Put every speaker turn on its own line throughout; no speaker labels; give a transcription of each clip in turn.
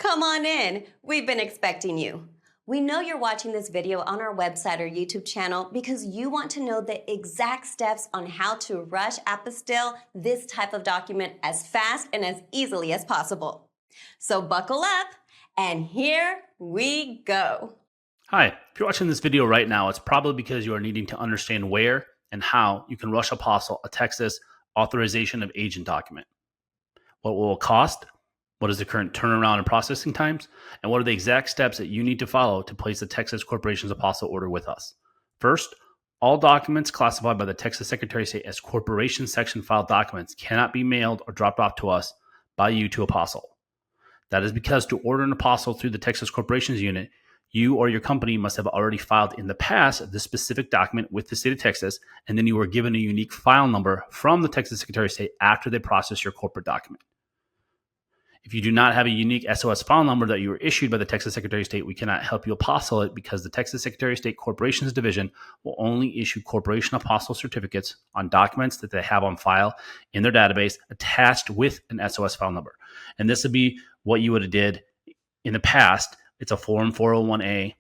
Come on in. We've been expecting you. We know you're watching this video on our website or YouTube channel because you want to know the exact steps on how to rush apostille this type of document as fast and as easily as possible. So buckle up, and here we go.
Hi, if you're watching this video right now, it's probably because you are needing to understand where and how you can rush Apostille Texas Authorization of Agent document. What will it cost? What is the current turnaround and processing times? And what are the exact steps that you need to follow to place the Texas Corporation's Apostille order with us? First, all documents classified by the Texas Secretary of State as Corporation Section file documents cannot be mailed or dropped off to us by you to Apostille. That is because to order an Apostille through the Texas Corporations Unit, you or your company must have already filed in the past the specific document with the state of Texas, and then you were given a unique file number from the Texas Secretary of State after they process your corporate document. If you do not have a unique SOS file number that you were issued by the Texas Secretary of State, we cannot help you apostille it because the Texas Secretary of State Corporations Division will only issue corporation apostille certificates on documents that they have on file in their database attached with an SOS file number. And this would be what you would have did in the past. It's a Form 401A, and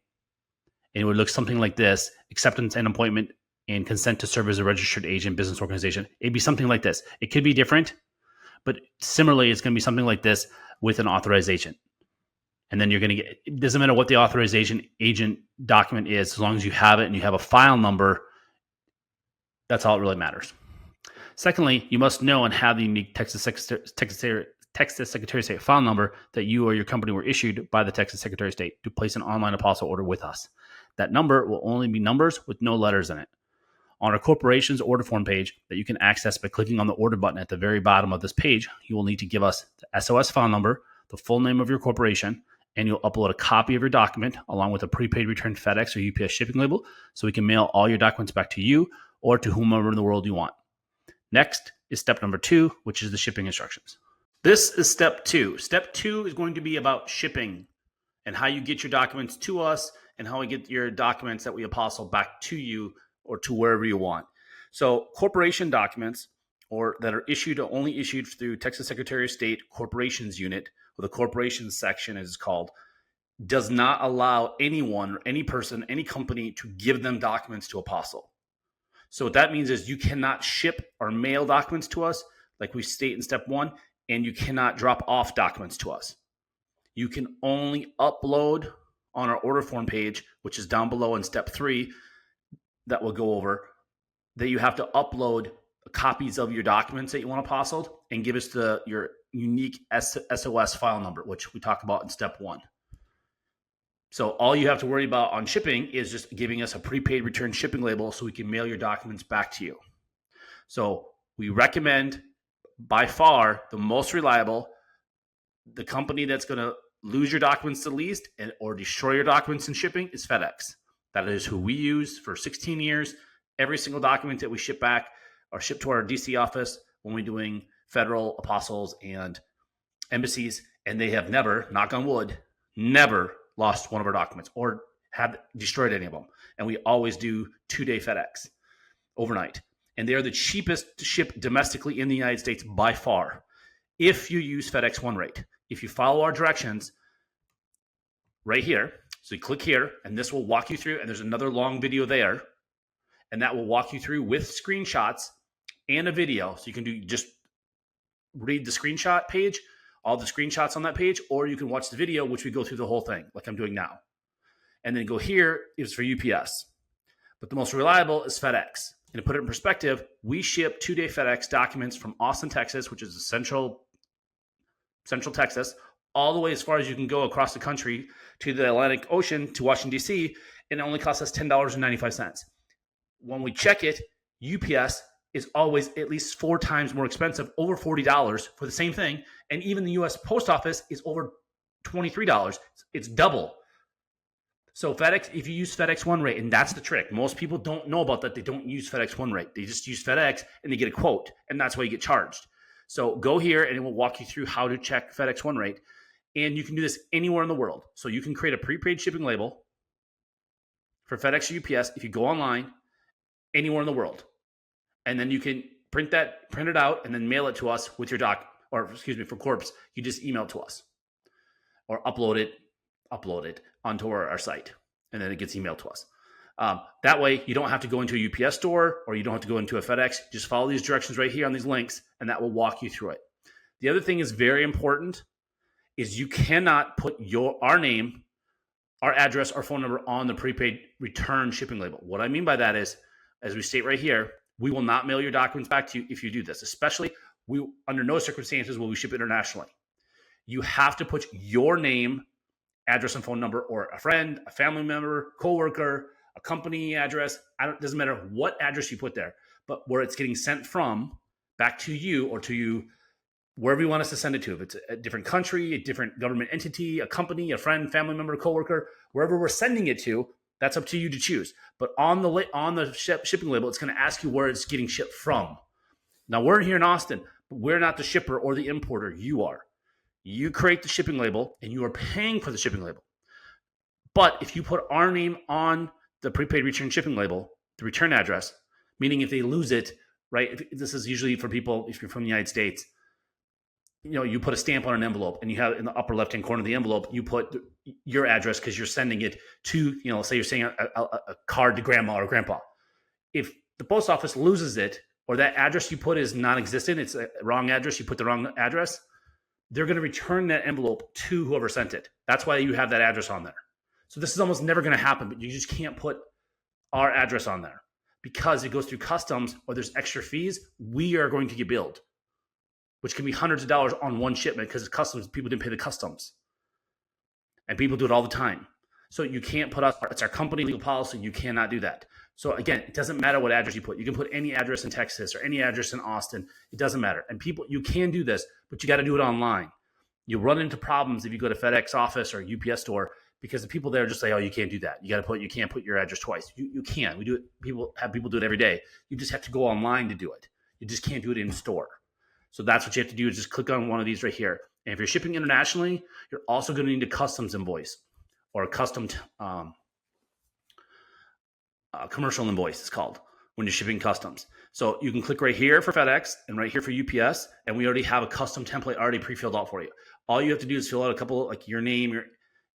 it would look something like this: acceptance and appointment and consent to serve as a registered agent business organization. It'd be something like this. It could be different, but similarly, it's going to be something like this with an authorization. And then you're going to get, it doesn't matter what the authorization agent document is, as long as you have it and you have a file number, that's all it really matters. Secondly, you must know and have the unique Texas Secretary of State file number that you or your company were issued by the Texas Secretary of State to place an online apostille order with us. That number will only be numbers with no letters in it. On our corporation's order form page that you can access by clicking on the order button at the very bottom of this page, you will need to give us the SOS file number, the full name of your corporation, and you'll upload a copy of your document along with a prepaid return FedEx or UPS shipping label so we can mail all your documents back to you or to whomever in the world you want. Next is step number 2, which is the shipping instructions. This is step 2. Step 2 is going to be about shipping and how you get your documents to us and how we get your documents that we apostille back to you or to wherever you want. So corporation documents, or that are only issued through Texas Secretary of State Corporations Unit, or the Corporations section as it's called, does not allow anyone, any person, any company to give them documents to apostille. So what that means is you cannot ship or mail documents to us, like we state in step 1, and you cannot drop off documents to us. You can only upload on our order form page, which is down below in step 3, that we'll go over, that you have to upload copies of your documents that you want apostilled and give us your unique SOS file number, which we talk about in step 1. So all you have to worry about on shipping is just giving us a prepaid return shipping label so we can mail your documents back to you. So we recommend, by far, the most reliable, the company that's going to lose your documents the least or destroy your documents in shipping is FedEx. That is who we use for 16 years. Every single document that we ship back or ship to our DC office when we're doing federal apostilles and embassies, and they have never, knock on wood, never lost one of our documents or have destroyed any of them. And we always do 2-day FedEx overnight. And they are the cheapest to ship domestically in the United States by far if you use FedEx One Rate. If you follow our directions right here, so you click here, and this will walk you through, and there's another long video there, and that will walk you through with screenshots and a video. So you can just read the screenshot page, all the screenshots on that page, or you can watch the video, which we go through the whole thing, like I'm doing now. And then go here is for UPS. But the most reliable is FedEx. And to put it in perspective, we ship 2-day FedEx documents from Austin, Texas, which is central Texas, all the way as far as you can go across the country to the Atlantic Ocean to Washington, D.C., and it only costs us $10.95. When we check it, UPS is always at least 4 times more expensive, over $40 for the same thing. And even the U.S. Post Office is over $23. It's double. So FedEx, if you use FedEx One Rate, and that's the trick. Most people don't know about that. They don't use FedEx One Rate. They just use FedEx and they get a quote, and that's why you get charged. So go here and it will walk you through how to check FedEx One Rate. And you can do this anywhere in the world. So you can create a prepaid shipping label for FedEx or UPS if you go online anywhere in the world. And then you can print it out and then mail it to us with your for Corps. You just email it to us. or upload it onto our site, and then it gets emailed to us. That way, you don't have to go into a UPS store or you don't have to go into a FedEx. Just follow these directions right here on these links, and that will walk you through it. The other thing is very important is you cannot put our name, our address, our phone number on the prepaid return shipping label. What I mean by that is, as we state right here, we will not mail your documents back to you if you do this. Especially, under no circumstances will we ship internationally. You have to put your name, address, and phone number, or a friend, a family member, coworker, a company address. It doesn't matter what address you put there, but where it's getting sent from back to you or to you, wherever you want us to send it to. If it's a different country, a different government entity, a company, a friend, family member, coworker, wherever we're sending it to, that's up to you to choose. But on the shipping label, it's going to ask you where it's getting shipped from. Now, we're here in Austin, but we're not the shipper or the importer. You are. You create the shipping label, and you are paying for the shipping label. But if you put our name on the prepaid return shipping label, the return address, meaning if they lose it, right? This is usually for people, if you're from the United States, you put a stamp on an envelope, and you have in the upper left-hand corner of the envelope, you put your address because you're sending it to, say you're sending a card to grandma or grandpa. If the post office loses it, or that address you put is non-existent, it's a wrong address, you put the wrong address, they're going to return that envelope to whoever sent it. That's why you have that address on there. So this is almost never going to happen, but you just can't put our address on there because it goes through customs or there's extra fees. We are going to get billed, which can be hundreds of dollars on one shipment because it's customs. People didn't pay the customs. And people do it all the time. So you can't put us, it's our company legal policy. You cannot do that. So again, it doesn't matter what address you put. You can put any address in Texas or any address in Austin. It doesn't matter. And people, you can do this, but you got to do it online. You run into problems if you go to FedEx office or UPS store because the people there just say, oh, you can't do that. You can't put your address twice. You can. We do it. People do it every day. You just have to go online to do it. You just can't do it in store. So that's what you have to do is just click on one of these right here. And if you're shipping internationally, you're also going to need a customs invoice or a custom commercial invoice, it's called, when you're shipping customs. So you can click right here for FedEx and right here for UPS, and we already have a custom template already pre-filled out for you. All you have to do is fill out a couple, like your name,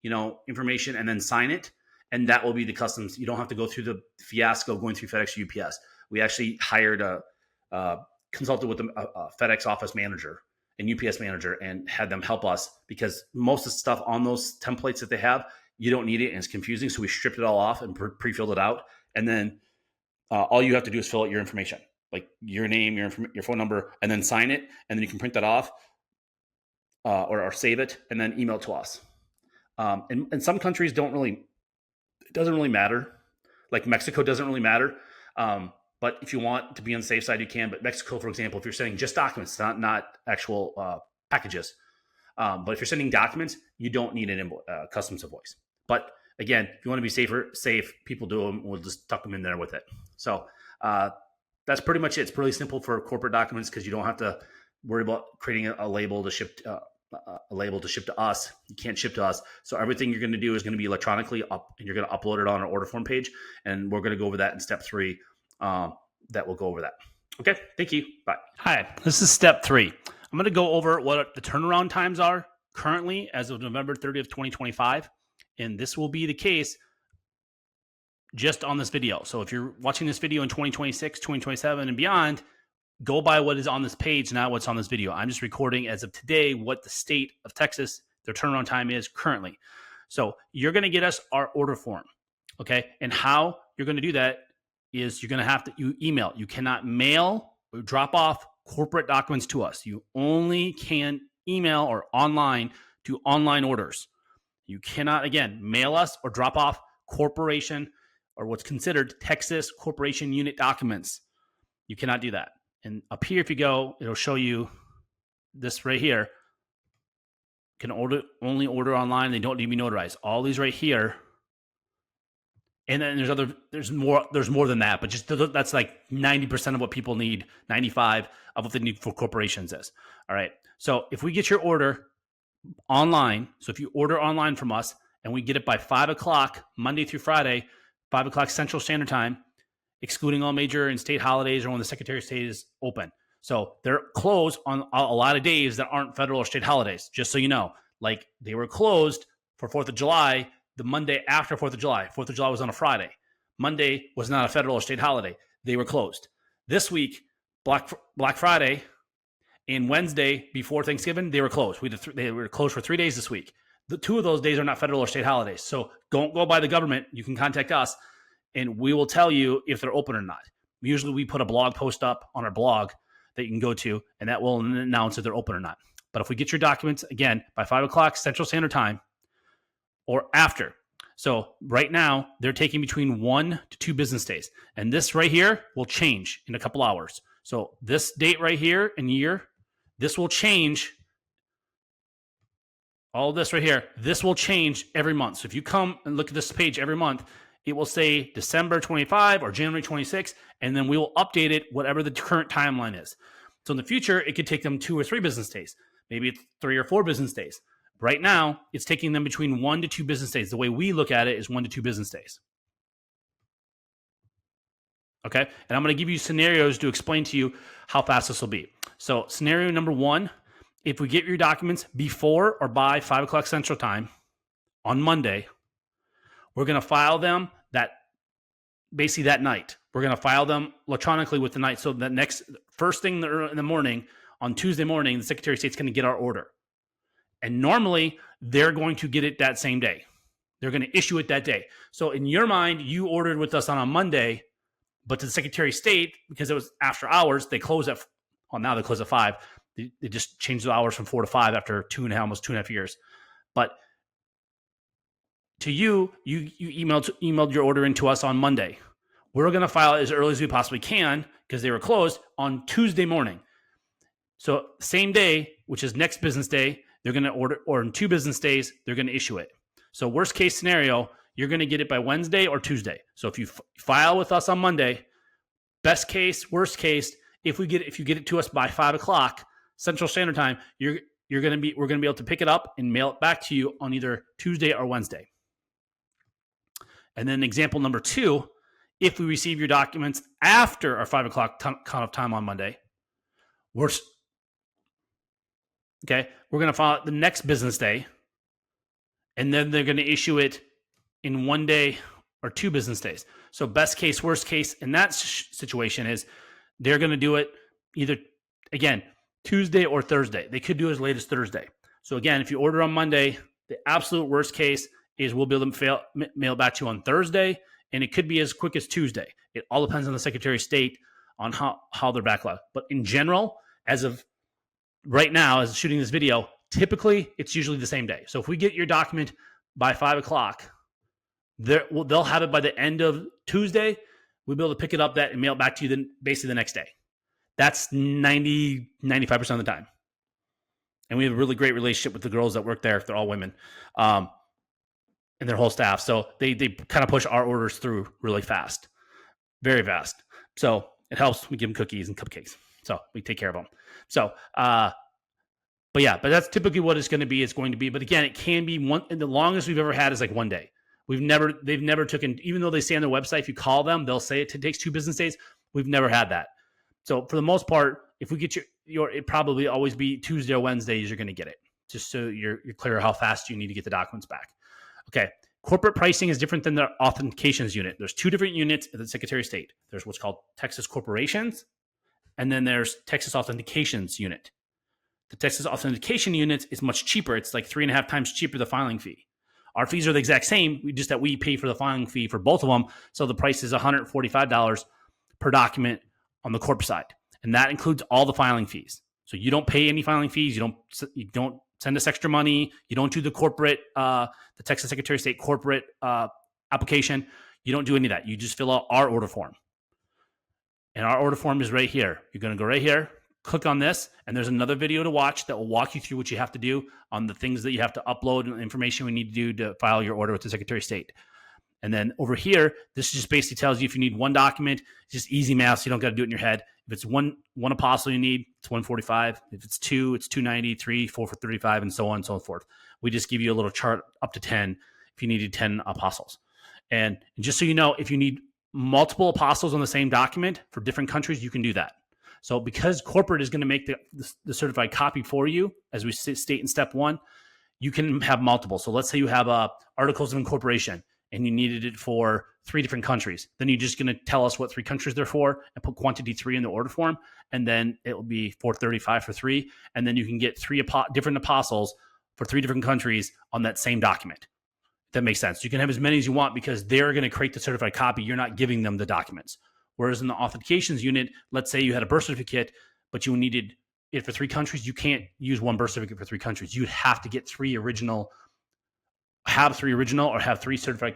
your information, and then sign it, and that will be the customs. You don't have to go through the fiasco of going through FedEx or UPS. We actually hired consulted with a FedEx office manager and UPS manager and had them help us because most of the stuff on those templates that they have, you don't need it and it's confusing. So we stripped it all off and pre-filled it out. And then all you have to do is fill out your information, like your name, your phone number, and then sign it. And then you can print that off or save it and then email it to us. And some countries it doesn't really matter. Like Mexico doesn't really matter. But if you want to be on the safe side, you can. But Mexico, for example, if you're sending just documents, not actual packages. But if you're sending documents, you don't need an customs invoice. But again, if you want to be safe, people do them. We'll just tuck them in there with it. So that's pretty much it. It's really simple for corporate documents because you don't have to worry about creating a label to ship to us. You can't ship to us. So everything you're going to do is going to be electronically up, and you're going to upload it on our order form page. And we're going to go over that in step 3. That will go over that. Okay, thank you. Bye. Hi, this is step 3. I'm going to go over what the turnaround times are currently as of November 30th, 2025. And this will be the case just on this video. So if you're watching this video in 2026, 2027, and beyond, go by what is on this page, not what's on this video. I'm just recording as of today what the state of Texas, their turnaround time is currently. So you're going to get us our order form, okay? And how you're going to do that is you're going to have to email. You cannot mail or drop off corporate documents to us. You only can email or online do online orders. You cannot, again, mail us or drop off corporation or what's considered Texas corporation unit documents. You cannot do that. And up here, if you go, it'll show you this right here. You can only order online. They don't need to be notarized. All these right here. And then there's more than that, but just that's like 90% of what people need, 95 of what they need for corporations is. All right. So if we get your order online, so if you order online from us and we get it by 5 o'clock, Monday through Friday, 5 o'clock Central Standard Time, excluding all major and state holidays or when the Secretary of State is open. So they're closed on a lot of days that aren't federal or state holidays, just so you know. Like they were closed for 4th of July the Monday after 4th of July. 4th of July was on a Friday. Monday was not a federal or state holiday. They were closed. This week, Black Friday and Wednesday before Thanksgiving, they were closed. They were closed for 3 days this week. The 2 of those days are not federal or state holidays. So don't go by the government. You can contact us, and we will tell you if they're open or not. Usually we put a blog post up on our blog that you can go to, and that will announce if they're open or not. But if we get your documents, again, by 5 o'clock Central Standard Time or after. So right now, they're taking between 1 to 2 business days. And this right here will change in a couple hours. So this date right here and year, this will change. All this right here, this will change every month. So if you come and look at this page every month, it will say December 25 or January 26, and then we will update it whatever the current timeline is. So in the future, it could take them 2 or 3 business days. Maybe it's 3 or 4 business days. Right now, it's taking them between 1 to 2 business days. The way we look at it is 1 to 2 business days. Okay? And I'm going to give you scenarios to explain to you how fast this will be. So scenario number 1, if we get your documents before or by 5 o'clock Central Time on Monday, we're going to file them basically that night. We're going to file them electronically with the night. So the first thing in the morning, on Tuesday morning, the Secretary of State's going to get our order. And normally, they're going to get it that same day. They're going to issue it that day. So in your mind, you ordered with us on a Monday, but to the Secretary of State, because it was after hours, they close at, now they close at 5. They just changed the hours from 4 to 5 after almost 2.5 years. But to you emailed your order into us on Monday. We're going to file it as early as we possibly can because they were closed on Tuesday morning. So same day, which is next business day, they're going to order, or in 2 business days, they're going to issue it. So worst case scenario, you're going to get it by Wednesday or Tuesday. So if you file with us on Monday, best case, worst case, if you get it to us by 5 o'clock Central Standard Time, we're going to be able to pick it up and mail it back to you on either Tuesday or Wednesday. And then example number 2, if we receive your documents after our 5 o'clock cutoff time on Monday, we're going to file it the next business day, and then they're going to issue it in 1 day or 2 business days. So best case, worst case in that situation is they're going to do it either, again, Tuesday or Thursday. They could do it as late as Thursday. So again, if you order on Monday, the absolute worst case is we'll be able to mail back to you on Thursday, and it could be as quick as Tuesday. It all depends on the Secretary of State on how they're backlogged. But in general, as of right now, as shooting this video, typically it's usually the same day. So if we get your document by 5 o'clock, they'll have it by the end of Tuesday. We'll be able to pick it up and mail it back to you basically the next day. That's 95% of the time. And we have a really great relationship with the girls that work there. They're all women. And their whole staff. So they kind of push our orders through really fast, very fast. So it helps. We give them cookies and cupcakes. So we take care of them. So, but that's typically what it's going to be. It's going to be, but again, it can be one, and the longest we've ever had is like 1 day. They've never taken, even though they say on their website, if you call them, they'll say it takes 2 business days. We've never had that. So for the most part, if we get it probably always be Tuesday or Wednesdays, you're going to get it, just so you're clear how fast you need to get the documents back. Okay. Corporate pricing is different than the authentications unit. There's 2 different units at the Secretary of State. There's what's called Texas Corporations, and then there's Texas Authentications unit. The Texas Authentication unit is much cheaper. It's like 3.5 times cheaper, the filing fee. Our fees are the exact same, just that we pay for the filing fee for both of them. So the price is $145 per document on the corp side. And that includes all the filing fees. So you don't pay any filing fees. You don't send us extra money. You don't do the corporate, the Texas Secretary of State corporate application. You don't do any of that. You just fill out our order form. And our order form is right here. You're going to go right here, click on this, and there's another video to watch that will walk you through what you have to do on the things that you have to upload and the information we need to do to file your order with the Secretary of State. And then over here, this just basically tells you if you need 1 document, it's just easy math, so you don't got to do it in your head. If it's one apostille you need, it's $145. If it's 2, it's $290, 3, 4 for $35, and so on and so forth. We just give you a little chart up to 10 if you needed 10 apostles. And just so you know, if you need multiple apostles on the same document for different countries, you can do that. So because corporate is going to make the certified copy for you, as we state in step 1, you can have multiple. So let's say you have articles of incorporation and you needed it for 3 different countries. Then you're just going to tell us what 3 countries they're for and put quantity 3 in the order form. And then it will be 435 for 3. And then you can get 3 different apostles for 3 different countries on that same document. That makes sense. You can have as many as you want because they're going to create the certified copy. You're not giving them the documents. Whereas in the authentications unit, let's say you had a birth certificate, but you needed it for 3 countries. You can't use one birth certificate for 3 countries. You'd have to get 3 original, or have 3 certified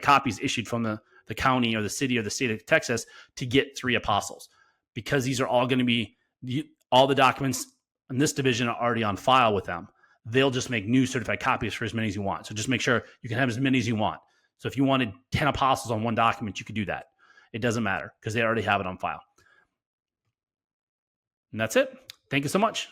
copies issued from the county or the city or the state of Texas to get 3 apostles, because these are all going to be all the documents in this division are already on file with them. They'll just make new certified copies for as many as you want. So just make sure you can have as many as you want. So if you wanted 10 apostles on one document, you could do that. It doesn't matter because they already have it on file. And that's it. Thank you so much.